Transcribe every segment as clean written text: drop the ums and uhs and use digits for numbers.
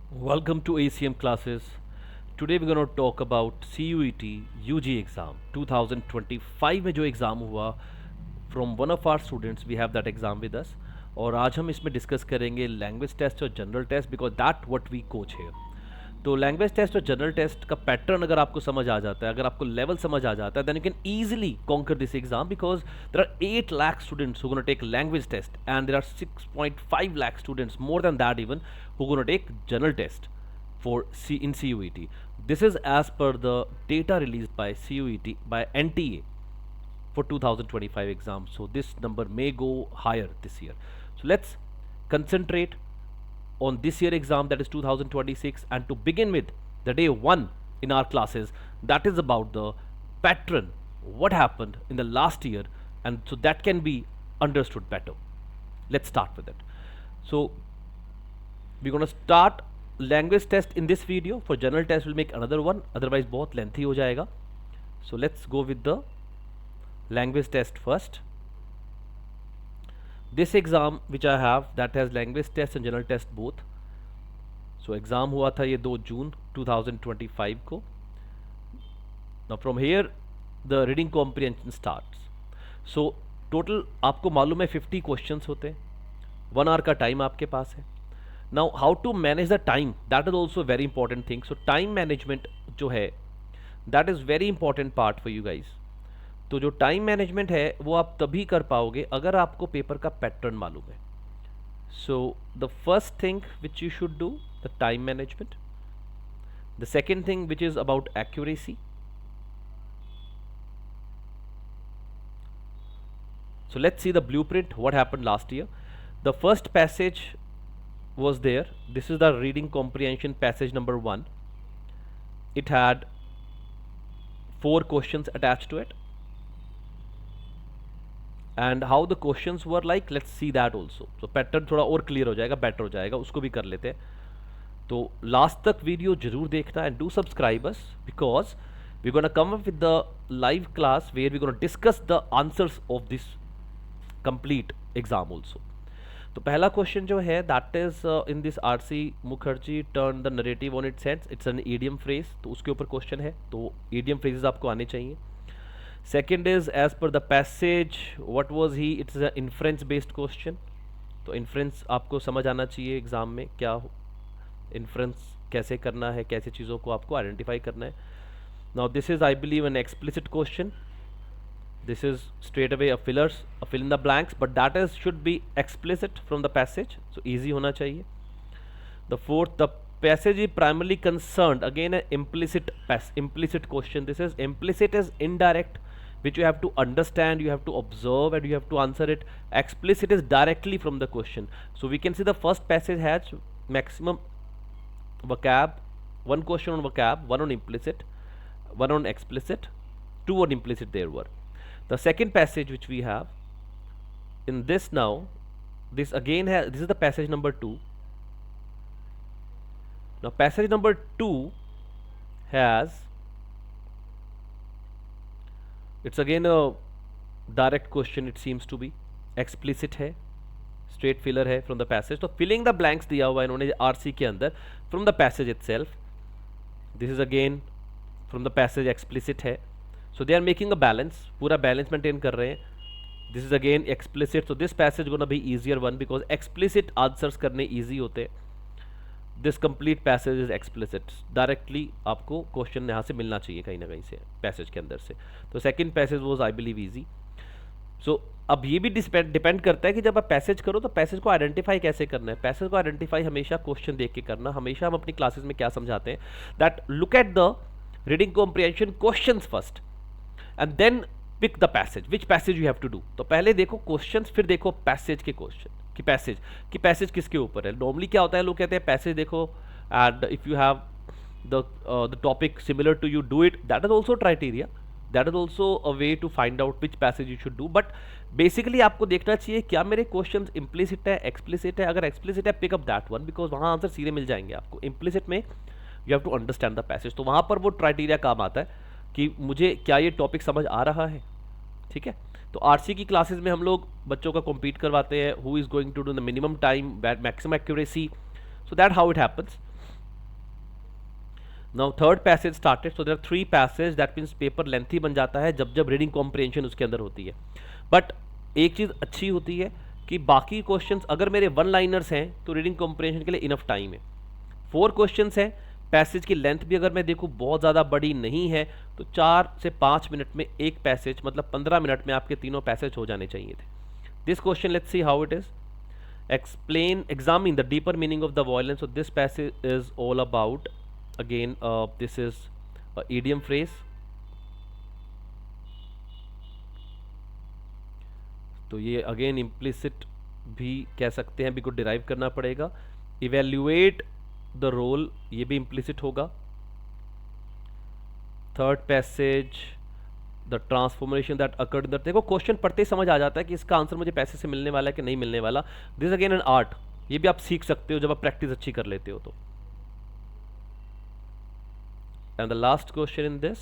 Welcome to ACM classes. Today we're going to talk about CUET UG exam 2025 में जो exam हुआ from one of our students we have that exam with us और आज हम इसमें discuss करेंगे language test और general test because that what we coach है। तो लैंग्वेज टेस्ट और जनरल टेस्ट का पैटर्न अगर आपको समझ आ जाता है, अगर आपको लेवल समझ आ जाता है, then you can easily conquer this exam because there are 8 lakh students who are going to take language test and there are 6.5 lakh students, more than that even, who are going to take general test for in CUET. This is as per the data released by CUET by NTA for 2025 exams. So this number may go higher this year. So let's concentrate on this year exam, that is 2026, and to begin with the day one in our classes, that is about the pattern, what happened in the last year, and so that can be understood better. Let's start with it. So we're going to start language test in this video. For general test we'll make another one, otherwise बहुत lengthy हो जाएगा. So let's go with the language test first. This exam which I have that has language test and general test both. So exam हुआ था ये 2 जून 2025 को. Now from here the reading comprehension starts. So total आपको मालूम है 50 questions होते हैं, 1 hour का time आपके पास है. Now how to manage the time, that is also a very important thing. So time management जो है that is very important part for you guys. तो जो टाइम मैनेजमेंट है वो आप तभी कर पाओगे अगर आपको पेपर का पैटर्न मालूम है. So the first thing which you should do the time management. The second thing which is about accuracy. So let's see the blueprint, what happened last year. The first passage was there. This is the reading comprehension passage number 1. It had 4 questions attached to it. And how the questions were like, let's see that also. So pattern थोड़ा और clear हो जाएगा, better हो जाएगा, उसको भी कर लेते हैं. तो लास्ट तक वीडियो जरूर देखना and do subscribe us because we gonna come up with the live class where we gonna discuss the answers of this complete exam also. तो पहला क्वेश्चन जो है that is in this RC Mukherjee turn the narrative on it sense. It's an idiom phrase, तो उसके ऊपर question है, तो idiom phrases आपको आने चाहिए. Second is as per the passage what was he, it's a inference based question. तो inference आपको समझ आना चाहिए एग्जाम में क्या इन्फ्रेंस कैसे करना है, कैसे चीज़ों को आपको आइडेंटिफाई करना है. Now this is I believe an explicit question. This is straight away a fill in the blanks, but that is should be explicit from the passage, so easy होना चाहिए. The fourth, the passage is primarily concerned, again an implicit question. This is implicit is indirect, which you have to understand, you have to observe, and you have to answer it. Explicit is directly from the question. So we can see the first passage has maximum vocab, 1 question on vocab, 1 on implicit, 1 on explicit, 2 on implicit there were. The second passage which we have in this now, this again has, this is the passage number 2. Now passage number 2 has, it's again a direct question, it seems to be explicit है, straight filler है from the passage. तो filling the blanks दिया हुआ है इन्होंने RC के अंदर from the passage itself. This is again from the passage explicit है. So they are making a balance, पूरा balance maintain कर रहे हैं. This is again explicit, so this passage gonna be easier one because explicit answers करने easy होते हैं. This complete passage is explicit, directly आपको question यहाँ से मिलना चाहिए कहीं ना कहीं से पैसेज के अंदर से. तो second passage was I believe easy. So अब ये भी डिपेंड करता है कि जब आप पैसेज करो तो पैसेज को आइडेंटिफाई कैसे करना है. पैसेज को आइडेंटिफाई हमेशा क्वेश्चन देख के करना. हमेशा हम अपनी क्लासेज में क्या समझाते हैं that look at the reading comprehension question first and then pick the passage, which passage you have to do. तो पहले देखो क्वेश्चन, फिर देखो पैसेज के क्वेश्चन कि पैसेज किसके ऊपर है. नॉर्मली क्या होता है, लोग कहते हैं पैसेज देखो and if you have the topic similar to you do it. That is also criteria, that is also a way to find out which passage you should do. But basically आपको देखना चाहिए क्या मेरे question implicit है, explicit है. अगर explicit है pick up that one because वहाँ आंसर सीधे मिल जाएंगे आपको. इम्प्लिसिट में you have to understand the passage, तो वहाँ पर वो क्राइटेरिया काम आता है कि मुझे क्या ये टॉपिक समझ आ रहा है. ठीक है, तो आरसी की क्लासेस में हम लोग बच्चों का कॉम्पीट करवाते हैं who is going to do the minimum time maximum accuracy, so that how it happens. Now third passage started, so there are 3 passage, that means paper lengthy बन जाता है जब जब रीडिंग कॉम्प्रिहेंशन उसके अंदर होती है। बट एक चीज़ अच्छी होती है कि बाकी क्वेश्चंस अगर मेरे वन लाइनर्स हैं तो रीडिंग कॉम्प्रिहेंशन के लिए इनफ टाइम है। 4 क्वेश्चंस हैं, पैसेज की लेंथ भी अगर मैं देखूँ बहुत ज़्यादा बड़ी नहीं है, तो 4 से 5 मिनट में एक पैसेज, मतलब 15 मिनट में आपके तीनों पैसेज हो जाने चाहिए थे। This question let's see how it is. Examine the deeper meaning of the violence. So this passage is all about, again this is a idiom phrase. तो ये अगेन इम्प्लिसिट भी कह सकते हैं, भी को डिराइव करना पड़ेगा। इवेल्युएट द रोल, ये भी इम्प्लिसिट होगा। Third passage, the transformation that occurred in the, देखो क्वेश्चन पढ़ते ही समझ आ जाता है कि इसका आंसर मुझे पैसे से मिलने वाला है कि नहीं मिलने वाला। दिस अगेन एन आर्ट, ये भी आप सीख सकते हो जब आप प्रैक्टिस अच्छी कर लेते हो तो। And the last question in this,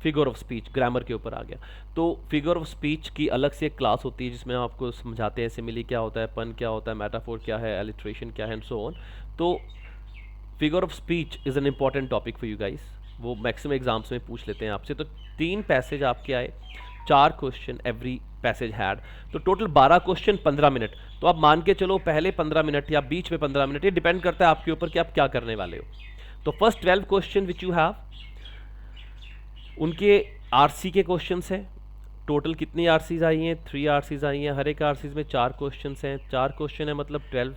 figure of speech, grammar के ऊपर आ गया। तो फिगर ऑफ स्पीच की अलग से एक क्लास होती है जिसमें हम आपको समझाते हैं सिमिली क्या होता है, पन क्या होता है, मेटाफोर क्या है, एलिट्रेशन क्या है, एंड सो ऑन। तो figure of speech is an important topic for you guys, वो मैक्सिमम एग्जाम्स में पूछ लेते हैं आपसे। तो 3 पैसेज आपके आए, 4 क्वेश्चन एवरी पैसेज हैड, तो टोटल 12 क्वेश्चन 15 मिनट। तो आप मान के चलो पहले 15 मिनट या बीच में 15 मिनट, ये डिपेंड करता है आपके ऊपर कि आप क्या करने वाले हो। तो first 12 question which you have, उनके आरसी के क्वेश्चंस हैं। टोटल कितनी आरसीज आई हैं? 3 आरसीज आई हैं। हर एक आरसीज में 4 क्वेश्चंस हैं। 4 क्वेश्चन है मतलब 12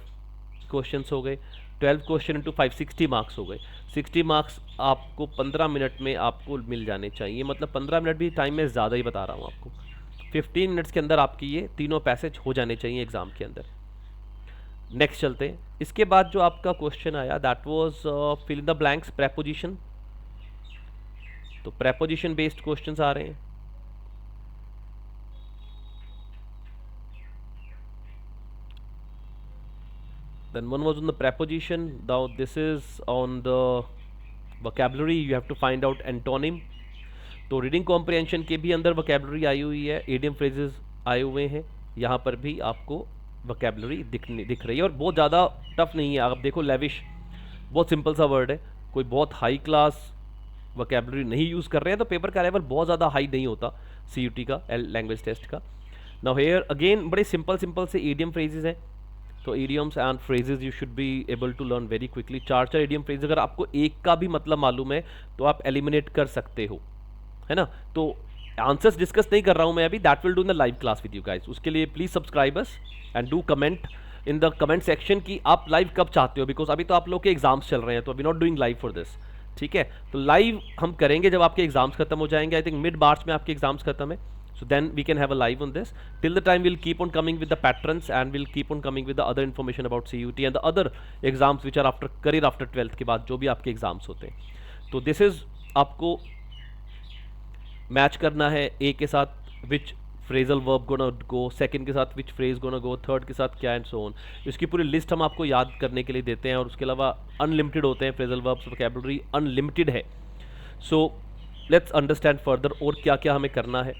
क्वेश्चंस हो गए। 12 क्वेश्चन इंटू 5 60 मार्क्स हो गए। 60 मार्क्स आपको 15 मिनट में आपको मिल जाने चाहिए, मतलब 15 मिनट भी टाइम में ज़्यादा ही बता रहा हूँ आपको। 15 मिनट्स के अंदर आपकी ये तीनों पैसेज हो जाने चाहिए एग्जाम के अंदर। नेक्स्ट चलते हैं। इसके बाद जो आपका क्वेश्चन आया that was fill in the blanks, preposition. तो प्रेपोजिशन बेस्ड क्वेश्चंस आ रहे हैं। Then one was on the preposition. Now this is on the vocabulary. You have to find out antonym. तो रीडिंग कॉम्प्रिहेंशन के भी अंदर vocabulary आई हुई है, इडियम फ्रेजेस आए हुए हैं। यहाँ पर भी आपको वोकेबलरी दिख रही है और बहुत ज़्यादा टफ नहीं है। आप देखो लेविश, बहुत सिंपल सा वर्ड है, कोई बहुत हाई क्लास वोकेबलरी नहीं यूज़ कर रहे हैं, तो पेपर का लेवल बहुत ज़्यादा हाई नहीं होता CUT का, लैंग्वेज टेस्ट का। नाउ हियर अगेन बड़े सिंपल से इडियम फ्रेजेस हैं। तो idioms and phrases you should be able to learn very quickly. 4 idiom phrase, अगर आपको एक का भी मतलब मालूम है तो आप एलिमिनेट कर सकते हो, है ना। तो आंसर्स डिस्कस नहीं कर रहा हूं मैं अभी, that will do in the live class with you guys. उसके लिए please subscribe us and do comment in the comment section कि आप लाइव कब चाहते हो, बिकॉज अभी तो आप लोग के एग्जाम्स चल रहे हैं, तो we not doing live for this, ठीक है। तो लाइव हम करेंगे जब आपके एग्जाम्स खत्म हो जाएंगे। आई थिंक मिड मार्च में आपके एग्जाम्स खत्म है, so then we can have a live on this. Till the time we'll keep on coming with the patterns and we'll keep on coming with the other information about CUT and the other exams which are after career after 12th के बाद जो भी आपके exams होते हैं। तो this is आपको match करना है ए के साथ which phrasal verb gonna go, second के साथ which phrase gonna go, third के साथ क्या एंड सो ऑन। इसकी पूरी लिस्ट हम आपको याद करने के लिए देते हैं और उसके अलावा अनलिमिटेड होते हैं फ्रेजल वर्ब्स, वोकैबुलरी अनलिमिटेड है। सो लेट्स अंडरस्टैंड फर्दर और क्या क्या हमें करना है।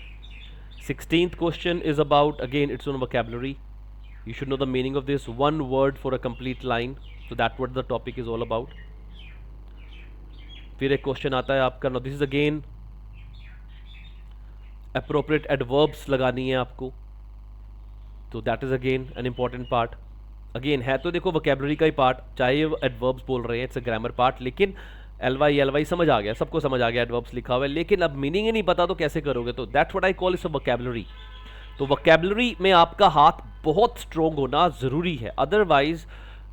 16th question is about, again it's on vocabulary. You should know the meaning of this, one word for a complete line. So that what the topic is all about. फिर एक question आता है आपका, now this is again appropriate adverbs लगानी है आपको, तो that is again an important part. Again है तो देखो vocabulary का ही पार्ट, चाहे adverbs बोल रहे हैं, it's a grammar part, लेकिन LY समझ आ गया, सबको समझ आ गया, एडवर्ब्स लिखा हुआ है, लेकिन अब मीनिंग ही नहीं पता तो कैसे करोगे। तो दैट्स व्हाट आई कॉल इस वोकैबुलरी। तो वोकैबुलरी में आपका हाथ बहुत स्ट्रोंग होना ज़रूरी है, अदरवाइज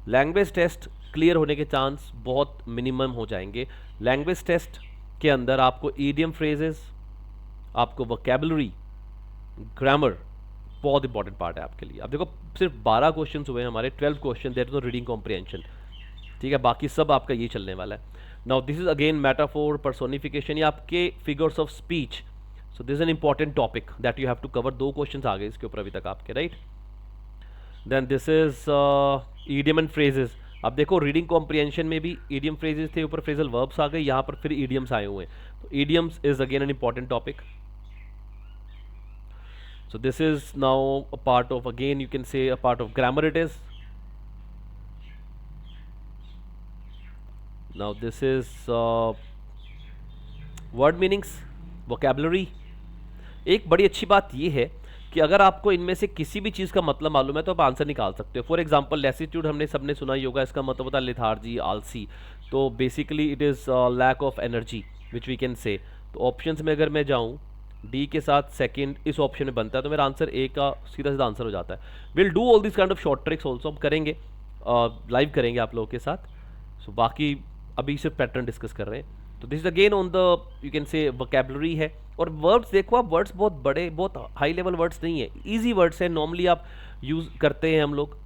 लैंग्वेज टेस्ट क्लियर होने के चांस बहुत मिनिमम हो जाएंगे। लैंग्वेज टेस्ट के अंदर आपको ईडियम फ्रेजेस, आपको वोकैबुलरी, ग्रामर बहुत इंपॉर्टेंट पार्ट है आपके लिए। अब देखो सिर्फ 12 क्वेश्चन हुए हमारे, 12 question there is reading comprehension, ठीक है, बाकी सब आपका ये चलने वाला है। Now this is again metaphor, personification, या आपके figures of speech. So this is an important topic that you have to cover. 2 question आ गए इसके ऊपर अभी तक आपके, right. Then this is idiom and phrases. अब देखो रीडिंग कॉम्प्रिहेंशन में भी ईडियम फ्रेजेस थे, ऊपर फ्रेजल वर्ब्स आ गए, यहाँ पर फिर ईडियम्स आए हुए हैं। तो idioms is again an important topic. So this is now a part of, again you can say a part of grammar it is. Now this is word meanings, vocabulary. एक बड़ी अच्छी बात ये है कि अगर आपको इनमें से किसी भी चीज़ का मतलब मालूम है तो आप आंसर निकाल सकते हो। फॉर एग्जांपल लैसिट्यूड हमने सबने सुना ही होगा, इसका मतलब होता है लेथार्जी, आलसी। तो basically it is lack of energy which we can say. तो ऑप्शंस में अगर मैं जाऊँ, डी के साथ सेकंड इस ऑप्शन में बनता है, तो मेरा आंसर ए का सीधा सीधा आंसर हो जाता है। Will do all this kind of short tricks also, हम करेंगे, लाइव करेंगे आप लोगों के साथ। सो बाकी अभी सिर्फ पैटर्न डिस्कस कर रहे हैं। तो this is again on the, you can say vocabulary है। और वर्ड्स देखो आप, वर्ड्स बहुत बड़े, बहुत हाई लेवल वर्ड्स नहीं है, इजी वर्ड्स हैं, नॉर्मली आप यूज़ करते हैं हम लोग,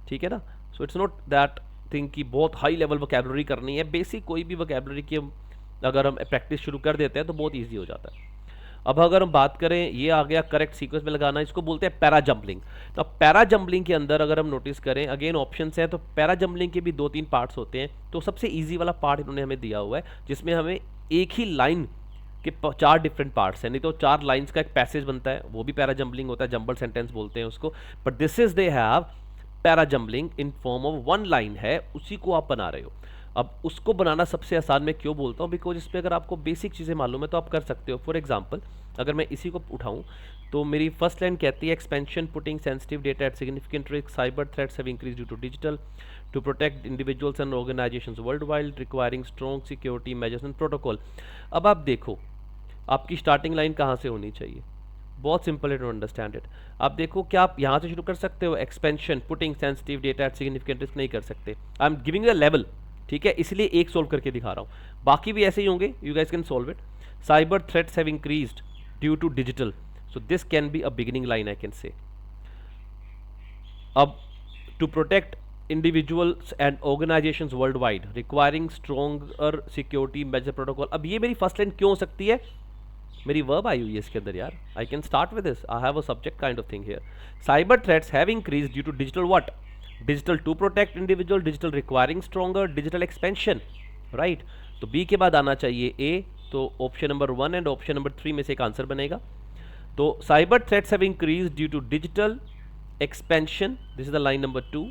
ठीक है ना। So it's not that thing कि बहुत हाई लेवल वोकेबलरी करनी है। बेसिक कोई भी वोकेबलरी की अगर हम प्रैक्टिस शुरू कर देते हैं तो बहुत ईजी हो जाता है। अब अगर हम बात करें, ये आ गया करेक्ट सीक्वेंस में लगाना, इसको बोलते हैं पैरा जंबलिंग। तो पैरा जंबलिंग के अंदर अगर हम नोटिस करें, अगेन ऑप्शंस हैं, तो पैरा जंबलिंग के भी 2-3 पार्ट्स होते हैं। तो सबसे इजी वाला पार्ट इन्होंने हमें दिया हुआ है, जिसमें हमें एक ही लाइन के 4 डिफरेंट पार्ट्स हैं, नहीं तो 4 लाइंस का एक पैसेज बनता है, वो भी पैरा जंबलिंग होता है, जंबल सेंटेंस बोलते हैं उसको। But this is they have para jumbling in form of 1 line है, उसी को आप बना रहे हो। अब उसको बनाना सबसे आसान मैं क्यों बोलता हूँ, बिकॉज इस पर अगर आपको बेसिक चीज़ें मालूम है तो आप कर सकते हो। फॉर एग्जाम्पल अगर मैं इसी को उठाऊँ, तो मेरी फर्स्ट लाइन कहती है expansion putting sensitive data at significant risk, cyber threats have increase due to digital, to protect individuals and organisations worldwide, requiring strong security measures and protocol. अब आप देखो आपकी स्टार्टिंग लाइन कहाँ से होनी चाहिए, बहुत सिंपल है टू अंडरस्टैंड इट। आप देखो क्या आप यहाँ से शुरू कर सकते हो, expansion putting sensitive data at significant risk नहीं कर सकते। I am giving the level, ठीक है, इसलिए एक सोल्व करके दिखा रहा हूँ, बाकी भी ऐसे ही होंगे, you guys can solve it. Cyber threats have increased due to digital, so this can be a beginning line I can say. अब to protect individuals and organisations worldwide requiring stronger security measure protocol. अब ये मेरी first line क्यों हो सकती है, मेरी verb I हुई है इसके अंदर यार, I can start with this, I have a subject kind of thing here. Cyber threats have increase due to digital what, digital to protect individual, digital requiring stronger, digital expansion, right. तो B के बाद आना चाहिए A, तो option number 1 and option number 3 में से एक answer बनेगा। तो cyber threats have increase due to digital expansion, this is the line number 2,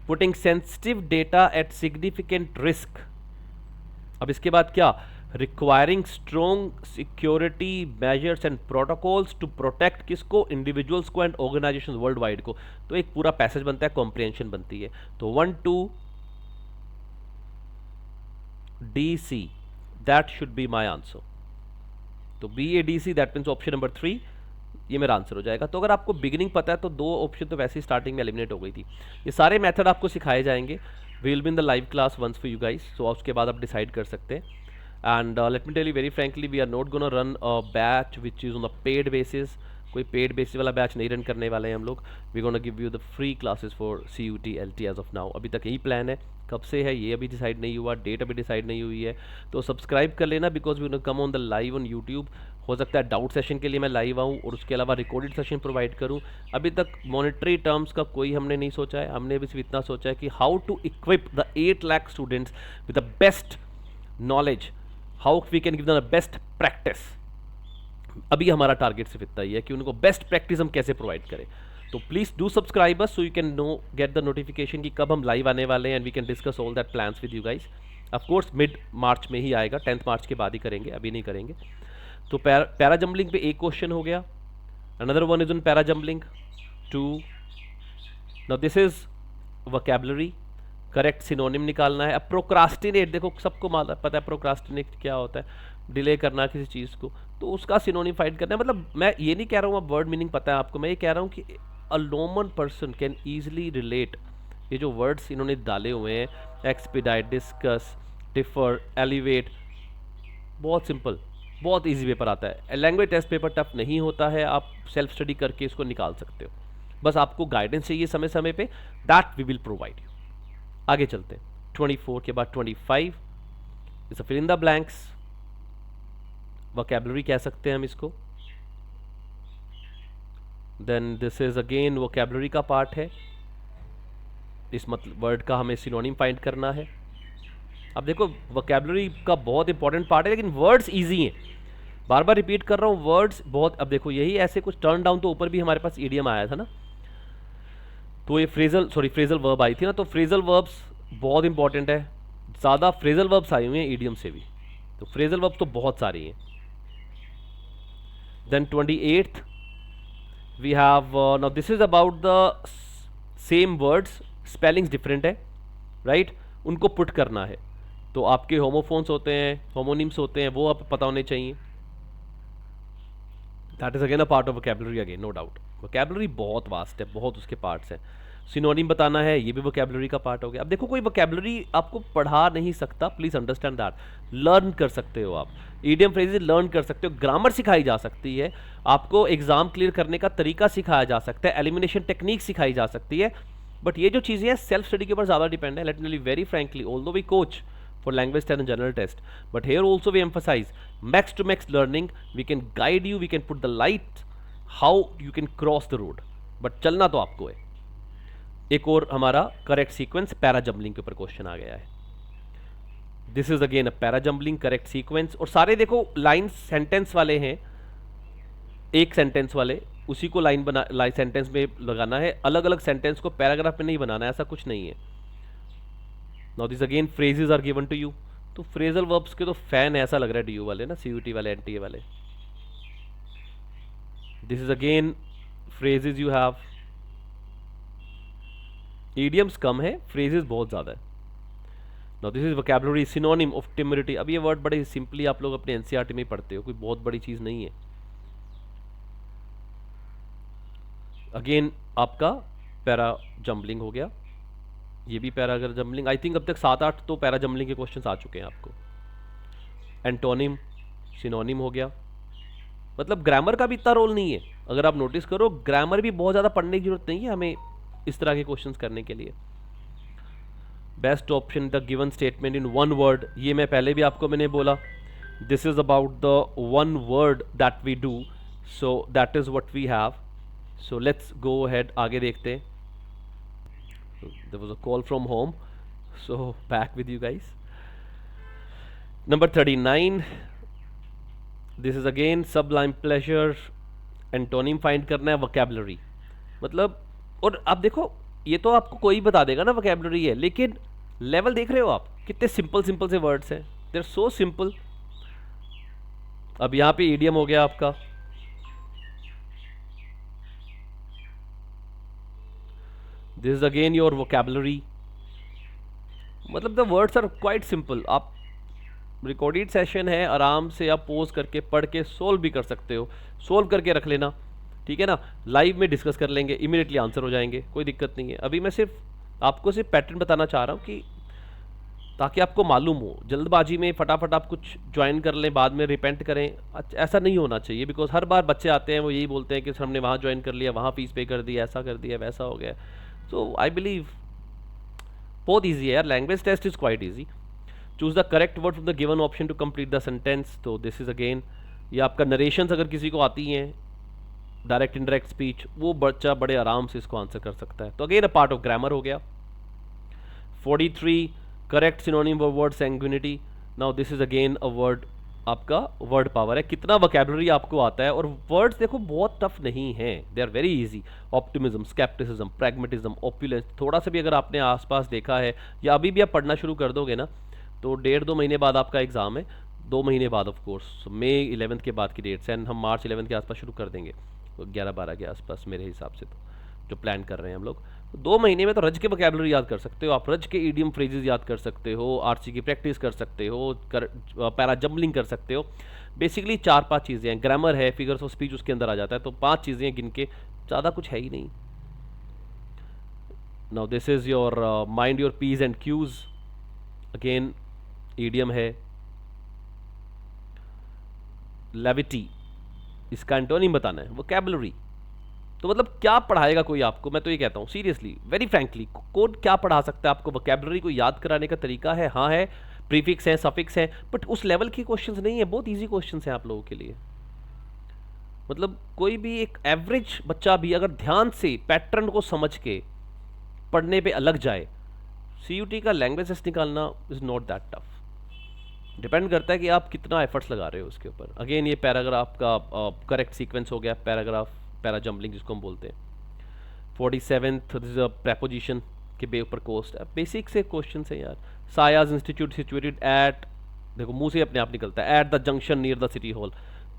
putting sensitive data at significant risk. अब इसके बाद क्या, requiring strong security measures and protocols to protect किसको, इंडिविजुअल्स को एंड ऑर्गेनाइजेशन वर्ल्ड वाइड को। तो एक पूरा पैसेज बनता है, कॉम्प्रिहेंशन बनती है। तो 1 2 D C, that should be my answer. तो B A D C, that means option number 3 ये मेरा आंसर हो जाएगा। तो अगर आपको बिगिनिंग पता है तो 2 ऑप्शन तो वैसे ही स्टार्टिंग में एलिमिनेट हो गई थी। ये सारे मेथड आपको सिखाए जाएंगे, will be in the live class once for you guys, so उसके बाद आप डिसाइड कर सकते हैं। And let me tell you very frankly, we are not gonna run a batch which is on a paid basis. कोई paid basis वाला batch नहीं run करने वाले हैं हम लोग। We gonna give you the free classes for CUT LT as of now. अभी तक यही प्लान है, कब से है ये अभी डिसाइड नहीं हुआ, डेट अभी डिसाइड नहीं हुई है। तो सब्सक्राइब कर लेना, because we gonna come on the live on YouTube. हो सकता है डाउट सेशन के लिए मैं लाइव आऊँ और उसके अलावा रिकॉर्डेड सेशन प्रोवाइड करूँ। अभी तक मॉनेटरी टर्म्स का कोई हमने नहीं सोचा है, हमने भी सिर्फ इतना सोचा है कि how to equip the 8 lakh students with the best knowledge, how we can give the best practice. अभी हमारा टारगेट सिर्फ इतना ही है कि उनको बेस्ट प्रैक्टिस हम कैसे प्रोवाइड करें। तो please do subscribe us so you can know get the notification कि कब हम लाइव आने वाले हैं, and we can discuss all that plans with you guys. Of course mid March में ही आएगा, 10th मार्च के बाद ही करेंगे, अभी नहीं करेंगे। तो पैरा जंबलिंग पे एक क्वेश्चन हो गया, another one is on para jumbling 2। Now this is vocabulary, correct synonym निकालना है। अब प्रोक्रास्टिनेट, देखो सबको पता है प्रोक्रास्टिनेट क्या होता है, डिले करना किसी चीज़ को, तो उसका सिनोनिम फाइंड करना है। मतलब मैं ये नहीं कह रहा हूँ अब वर्ड मीनिंग पता है आपको, मैं ये कह रहा हूँ कि a normal person can easily relate ये जो वर्ड्स इन्होंने डाले हुए हैं, एक्सपीडाइट, डिस्कस, डिफर, एलिवेट, बहुत सिंपल, बहुत ईजी पेपर आता है। लैंग्वेज टेस्ट पेपर टफ नहीं होता है, आप सेल्फ स्टडी करके इसको निकाल सकते हो, बस आपको गाइडेंस चाहिए समय समय पे, that we will provide you. आगे चलते हैं, 24 के बाद 25 is fill in the blanks, vocabulary कह सकते हैं हम इसको। Then this is again vocabulary का पार्ट है, इस मतलब वर्ड का हमें सिनोनिम फाइंड करना है। अब देखो वोकैबुलरी का बहुत इंपॉर्टेंट पार्ट है, लेकिन वर्ड्स इजी हैं, बार बार रिपीट कर रहा हूँ, वर्ड्स बहुत। अब देखो यही ऐसे कुछ टर्न डाउन तो ऊपर भी हमारे पास ईडियम आया था ना, तो ये फ्रेजल वर्ब आई थी ना, तो फ्रेजल वर्ब्स बहुत इंपॉर्टेंट है, ज़्यादा फ्रेजल वर्ब्स आए हुए हैं ईडियम से भी, तो फ्रेजल वर्ब तो बहुत सारी हैं। Then 28th we have, now this is about the same words, spellings different है, राइट, उनको पुट करना है। तो आपके होमोफोन्स होते हैं, होमोनिम्स होते हैं, वो आपको पता होने चाहिए। That is again a part of vocabulary, again no doubt. Vocabulary बहुत वास्ट है, बहुत उसके पार्ट्स हैं। सिनोनिम बताना है, ये भी वोकैबुलरी का पार्ट हो गया। अब देखो, कोई वोकैबुलरी आपको पढ़ा नहीं सकता, प्लीज अंडरस्टैंड दैट। लर्न कर सकते हो आप, ईडियम फ्रेजेस लर्न कर सकते हो, ग्रामर सिखाई जा सकती है, आपको एग्जाम क्लियर करने का तरीका सिखाया जा सकता है, एलिमिनेशन टेक्निक सिखाई जा सकती है। बट ये जो चीज़ें हैं सेल्फ स्टडी के ऊपर ज़्यादा डिपेंड है। Let me very frankly, although we coach for language test and general test, but here also we emphasize max to max learning. We can guide you, we can put the light how you can cross the road, but चलना तो आपको है। एक और हमारा correct sequence para jumbling के ऊपर question आ गया है। This is again a para jumbling correct sequence, और सारे देखो लाइन सेंटेंस वाले हैं, एक सेंटेंस वाले, उसी को लाइन बना सेंटेंस में लगाना है, अलग अलग सेंटेंस को पैराग्राफ में नहीं बनाना है, ऐसा कुछ नहीं है। Now this again phrases are given to you, तो फ्रेजल वर्ब्स के तो फैन ऐसा लग रहा है डीयू वाले ना, सीयूटी वाले, एनटीए वाले। This is again phrases you have, idioms कम है, फ्रेजेस बहुत ज़्यादा है। Now this is vocabulary synonym of temerity. अब ये वर्ड बड़े सिंपली आप लोग अपने एनसीईआरटी में ही पढ़ते हो, कोई बहुत बड़ी चीज़ नहीं है। अगेन आपका पैरा जम्बलिंग हो गया, ये भी पैरा जम्बलिंग। आई थिंक अब तक 7-8 तो पैरा जम्बलिंग के क्वेश्चन आ चुके हैं आपको। एंटोनिम सिनोनिम हो गया, मतलब ग्रामर का भी इतना रोल नहीं है। अगर आप नोटिस करो, ग्रामर भी बहुत ज़्यादा पढ़ने की जरूरत नहीं है हमें इस तरह के क्वेश्चंस करने के लिए। Best option the given statement in one word, ये मैं पहले भी आपको मैंने बोला, this is about the one word that we do, so that is what we have. So let's go ahead, आगे देखते हैं। There was a call from home, so back with you guys. Number 39, this is again sublime pleasure, antonym find करना है, vocabulary मतलब। और आप देखो, ये तो आपको कोई बता देगा ना वोकैबुलरी है, लेकिन लेवल देख रहे हो आप, कितने सिंपल सिंपल से वर्ड्स हैं, दे आर सो सिंपल। अब यहाँ पे ईडियम हो गया आपका, this is again your vocabulary, मतलब the words are quite simple. आप रिकॉर्डेड सेशन है, आराम से आप पोज करके पढ़ के सोल्व भी कर सकते हो, सोल्व करके रख लेना, ठीक है ना। लाइव में डिस्कस कर लेंगे, इमीडिएटली आंसर हो जाएंगे, कोई दिक्कत नहीं है। अभी मैं सिर्फ आपको सिर्फ पैटर्न बताना चाह रहा हूँ कि ताकि आपको मालूम हो, जल्दबाजी में फटाफट आप कुछ ज्वाइन कर लें, बाद में रिपेंट करें, ऐसा नहीं होना चाहिए। बिकॉज हर बार बच्चे आते हैं, वो यही बोलते हैं कि सर हमने वहाँ ज्वाइन कर लिया, वहाँ फीस पे कर दी, ऐसा कर दिया, वैसा हो गया। सो आई बिलीव बहुत ईजी है यार, language test is quite easy. Choose the correct word from the given option to complete the sentence. तो दिस इज अगेन, ये आपका नरेशंस अगर किसी को आती हैं, डायरेक्ट इनडायरेक्ट स्पीच, वो बच्चा बड़े आराम से इसको आंसर कर सकता है। तो again a part of grammar हो गया। 43 correct synonym for word sanguinity. Now this is again a word, आपका वर्ड पावर है, कितना वोकैबुलरी आपको आता है। और वर्ड्स देखो बहुत टफ नहीं है, they are very easy. Optimism, scepticism, pragmatism, opulence, थोड़ा सा भी अगर आपने आसपास देखा है या अभी भी आप पढ़ना शुरू कर दोगे ना, तो 1.5-2 महीने बाद आपका एग्जाम है, 2 महीने बाद ऑफ कोर्स, मई 11 के बाद की डेट से, एंड हम मार्च 11 के आसपास शुरू कर देंगे, 11-12 के आसपास मेरे हिसाब से, तो जो प्लान कर रहे हैं हम लोग। 2 महीने में तो रज के वोकैबुलरी याद कर सकते हो आप, रज के ईडियम फ्रेजेस याद कर सकते हो, आरसी की प्रैक्टिस कर सकते हो, पैरा जम्बलिंग कर सकते हो। बेसिकली 4-5 चीज़ें हैं, ग्रामर है, फिगर्स ऑफ स्पीच उसके अंदर आ जाता है, तो 5 चीज़ें हैं, गिन के, ज़्यादा कुछ है ही नहीं। Now this is your mind your Ps and Qs, again idiom है। लेविटी, इसका एंटोनिम बताना है, वोकैबुलरी। तो मतलब क्या पढ़ाएगा कोई आपको, मैं तो ये कहता हूँ सीरियसली, वेरी फ्रैंकली, कौन क्या पढ़ा सकता है आपको। वोकैबुलरी को याद कराने का तरीका है, हाँ है, प्रीफिक्स है, सफिक्स है, बट उस लेवल के क्वेश्चंस नहीं है, बहुत इजी क्वेश्चंस हैं आप लोगों के लिए। मतलब कोई भी एक एवरेज बच्चा भी अगर ध्यान से पैटर्न को समझ के पढ़ने पे अलग जाए, सीयूटी का लैंग्वेज टेस्ट निकालना is not that tough. Depend करता है कि आप कितना एफर्ट्स लगा रहे हो उसके ऊपर। अगेन ये पैराग्राफ का करेक्ट सीक्वेंस हो गया, पैराग्राफ पैरा जम्बलिंग जिसको हम बोलते हैं। 47th this is a preposition, के बे ऊपर कोस्ट है, बेसिक से क्वेश्चन है यार। सायाज इंस्टीट्यूट सिचुएटेड एट, देखो मुंह से अपने आप निकलता है, at the junction near the city hall,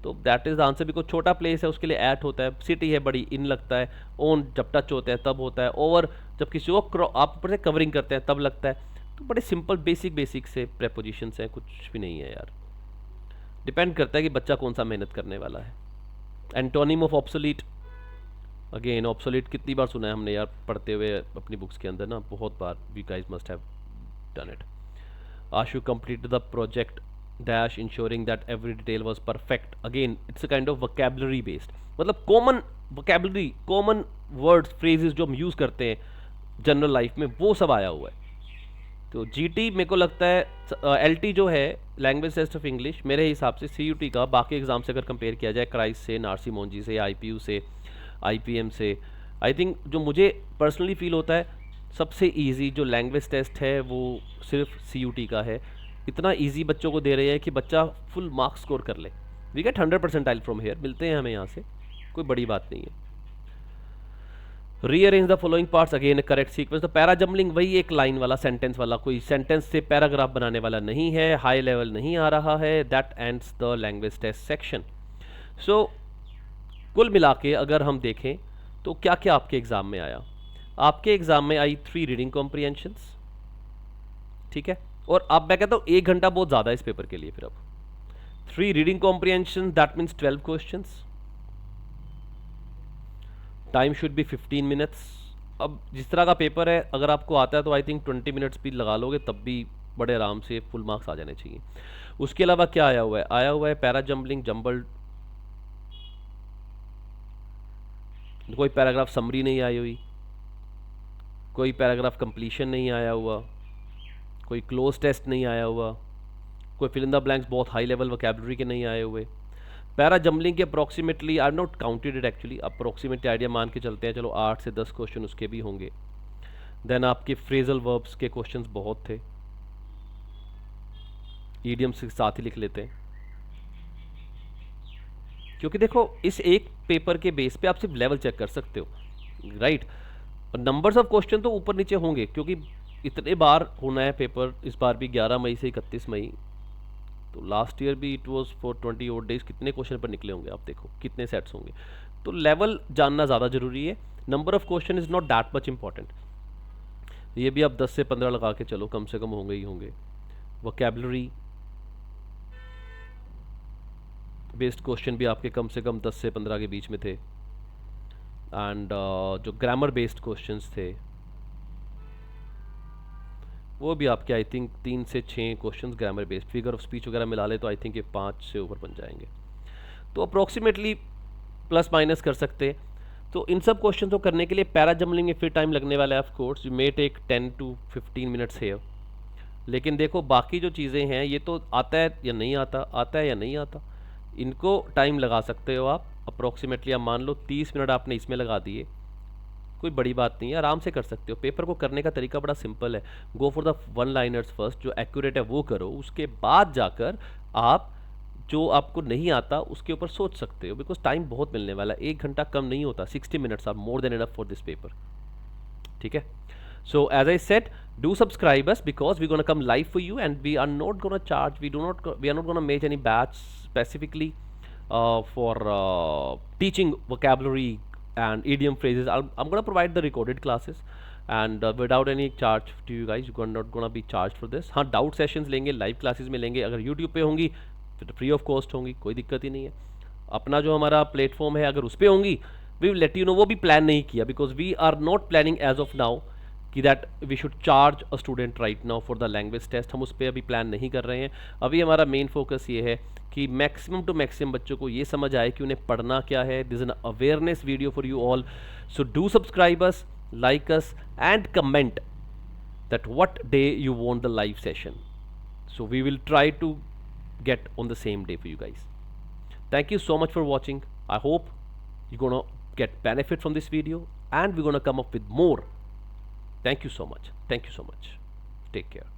तो that is the answer, because छोटा प्लेस है उसके लिए एट होता है, सिटी है बड़ी इन लगता है, ओन जब टच होता है तब होता है, ओवर जब किसी को आप ऊपर से कवरिंग करते हैं तब लगता है। तो बड़े सिंपल बेसिक से प्रेपोजिशंस हैं, कुछ भी नहीं है यार। डिपेंड करता है कि बच्चा कौन सा मेहनत करने वाला है। Antonym of obsolete, again obsolete कितनी बार सुना है हमने यार पढ़ते हुए अपनी बुक्स के अंदर ना, बहुत बार, we guys must have done it. Ashu complete the project dash ensuring that every detail was perfect, again it's a kind of vocabulary based, मतलब common vocabulary, common words phrases जो हम यूज़ करते हैं जनरल लाइफ में, वो सब आया हुआ है। तो जीटी मेरे को लगता है एलटी जो है लैंग्वेज टेस्ट ऑफ इंग्लिश, मेरे हिसाब से सीयूटी का बाकी एग्जाम से अगर कंपेयर किया जाए, क्राइस्ट से, नारसी मोंजी से, आईपीयू से, आईपीएम से, आई थिंक जो मुझे पर्सनली फील होता है सबसे इजी जो लैंग्वेज टेस्ट है वो सिर्फ सीयूटी का है। इतना इजी बच्चों को दे रहे हैं कि बच्चा फुल मार्क्स स्कोर कर ले। वी गेट 100% फ्रॉम हेयर, मिलते हैं हमें यहाँ से, कोई बड़ी बात नहीं है। Rearrange the following parts, again correct sequence. तो पैरा जम्बलिंग वही एक लाइन वाला, सेंटेंस वाला, कोई सेंटेंस से पैराग्राफ बनाने वाला नहीं है, हाई लेवल नहीं आ रहा है। That ends the language test section. So कुल मिला के अगर हम देखें तो क्या क्या आपके एग्जाम में आया, आपके एग्जाम में आई 3 रीडिंग कॉम्प्रिहेंशंस, ठीक है, और अब मैं कहता हूँ 1 घंटा बहुत ज़्यादा है इस पेपर के लिए। फिर अब 3 reading comprehension, that means 12 questions, time should be 15 minutes. अब जिस तरह का पेपर है अगर आपको आता है तो आई थिंक 20 मिनट्स भी लगा लोगे तब भी बड़े आराम से फुल मार्क्स आ जाने चाहिए। उसके अलावा क्या आया हुआ है, आया हुआ है पैरा जम्बलिंग, जम्बल्ड, कोई पैराग्राफ समरी नहीं आई हुई, कोई पैराग्राफ कंप्लीशन नहीं आया हुआ, कोई क्लोज टेस्ट नहीं आया हुआ, कोई फिल इन द ब्लैंक्स बहुत हाई लेवल वोकैबुलरी के नहीं आए हुए। पैरा जम्बलिंग के approximately, I not counted it actually, approximately idea मान के चलते हैं, चलो 8 से 10 क्वेश्चन उसके भी होंगे। देन आपके फ्रेजल वर्ब्स के क्वेश्चंस बहुत थे, ईडियम्स के साथ ही लिख लेते हैं, क्योंकि देखो इस एक पेपर के बेस पे आप सिर्फ लेवल चेक कर सकते हो, राइट। और नंबर्स ऑफ क्वेश्चन तो ऊपर नीचे होंगे, क्योंकि इतने बार होना है पेपर, इस बार भी 11 मई से 31 मई, तो लास्ट ईयर भी it was for 20 odd days, कितने क्वेश्चन पर निकले होंगे आप देखो, कितने सेट्स होंगे। तो लेवल जानना ज़्यादा जरूरी है, number of question is not that much important. ये भी आप 10 से 15 लगा के चलो, कम से कम होंगे ही होंगे। वोकैबुलरी बेस्ड क्वेश्चन भी आपके कम से कम 10 से 15 के बीच में थे, एंड जो ग्रामर बेस्ड क्वेश्चंस थे वो भी आपके आई थिंक 3 से 6 questions grammar based, figure of speech वगैरह मिला ले तो आई थिंक ये 5 से ऊपर बन जाएंगे, तो अप्रॉक्सीमेटली प्लस माइनस कर सकते हैं। तो इन सब क्वेश्चन को करने के लिए पैरा जम्बलिंग में फिर टाइम लगने वाला है, of course you may take 10 to 15 minutes है, लेकिन देखो बाकी जो चीज़ें हैं ये तो आता है या नहीं आता, आता है या नहीं आता, इनको टाइम लगा सकते हो आप अप्रॉक्सीमेटली। आप मान लो 30 मिनट आपने इसमें लगा दिए, कोई बड़ी बात नहीं है, आराम से कर सकते हो। पेपर को करने का तरीका बड़ा सिंपल है, go for the 1 liners first, जो एक्यूरेट है वो करो, उसके बाद जाकर आप जो आपको नहीं आता उसके ऊपर सोच सकते हो, बिकॉज टाइम बहुत मिलने वाला है, 1 घंटा कम नहीं होता, 60 minutes are more than enough for this paper, ठीक है। So as I said, do subscribe us because we're going to come live for you, and we are not going to charge, we are not going to make any batch specifically for teaching vocabulary and idiom phrases. I'm going to provide the recorded classes and without any charge to you guys. You're not going to be charged for this. हाँ, doubt sessions लेंगे, live classes में लेंगे, अगर YouTube पे होंगी तो free of cost होंगी, कोई दिक्कत ही नहीं है। अपना जो हमारा प्लेटफॉर्म है अगर उस पर होंगी, we will let you know, वो भी प्लान नहीं किया, because we are not planning as of now कि that we should charge a student right now for the language test, हम उस पर अभी प्लान नहीं कर रहे हैं। अभी हमारा मेन फोकस ये है कि मैक्सिमम टू मैक्सिमम बच्चों को ये समझ आए कि उन्हें पढ़ना क्या है। This is an awareness video for you all, so do subscribe us, like us and comment that what day you want the live session, so we will try to get on the same day for you guys. Thank you so much for watching. I hope you're gonna get benefit from this video and we're gonna come up with more. Thank you so much. Thank you so much. Take care.